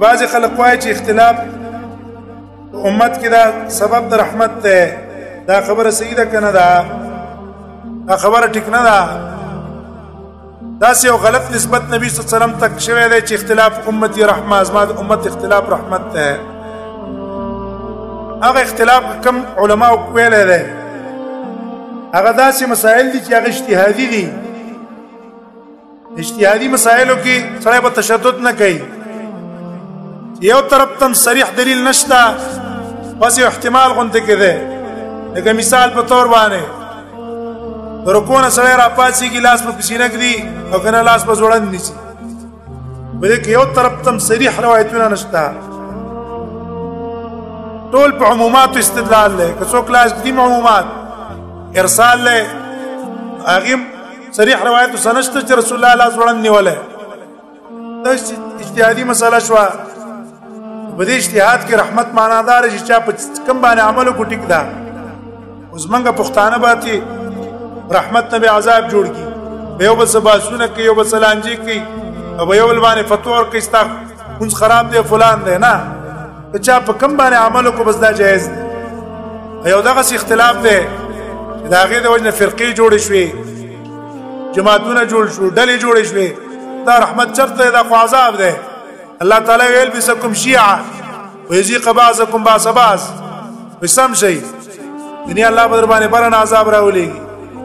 بعض خلق وایي چې اختلاف امت کې دا سبب د رحمت ده. دا خبره صحیح ده کنه؟ دا خبره ټیک نه ده. دا یو غلط نسبت نبی صلی الله علیه وسلم تک شوی دی چې اختلاف امتی رحمه، ازما د امت اختلاف رحمت ده. هغه اختلاف کم علماء ویلی دی هغه داسې مسائل دي چې هغه اجتهادي دي. اجتهادي مسائلو کې سړی به تشدد نه کوي. یو طرف تم صریح دلیل نشته، بس یو احتمال غونډه کې دی. لکه مثال په تور باندې د رکوع نه سړی راپاڅېږي، لاس په سینه ږدي او که نه لاس په زوړند نیسي. په دې کې یو طرف تم صریح روایتونه نشته. ټول په عموماتو استدلال دی. که څوک لاس ږدي عمومات، ارسال دی، هغې صریح روایت ورسره نشته چې رسول الله لاس زوړند نیولی. دا اجتهادي مسله شوه. په دې اجتهاد کې رحمت معنادار چې چا په کوم باندې عمل وکړو ټیک ده. اوس موږ پښتانه باندې رحمت نه به عذاب جوړ کړي، به یو بل څه بحثونه کوي، یو بل څه لانجې کوي او به یو بل باندې فتوا ورکوي ستا لمونځ خراب دی فلان دی. نه، که چا په کوم باندې عمل وکړو بس دا جایز دی. یو دغسې اختلاف دی چې د هغې د وجې نه فرقې جوړې شوې، جماعتونه جوړ شو، ډلې جوړې شوې. دا رحمت چرته دی؟ دا خو عذاب دی. الله تعالی ویل بسکم شیعه ویذیق بعضکم بعض بعض، سم شئ. دنیا الله به در باندې برن عذاب راولېږي،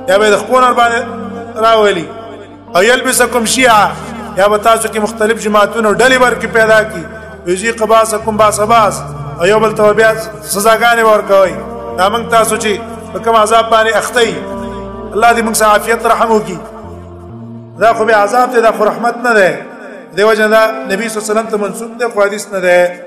یا به د خپل باندې راولي. او یلبسکم شیعه، یا به تاسو کې مختلف جماعتونه ډلې ورکې پیدا کړي. ویذیق بعضکم بعض بعض، او یو بل ته بیا سزاګانې ورکوئ. دا موږ تاسو چې په کوم عذاب باندې اخته یي، الله دې موږ سره عافیت رحم وکړي. دا خو بیا عذاب دی، دا خو رحمت نه دی. دیو جنا نبی صلی الله علیه وسلم ته منسوب دی، خو حدیث نه دی.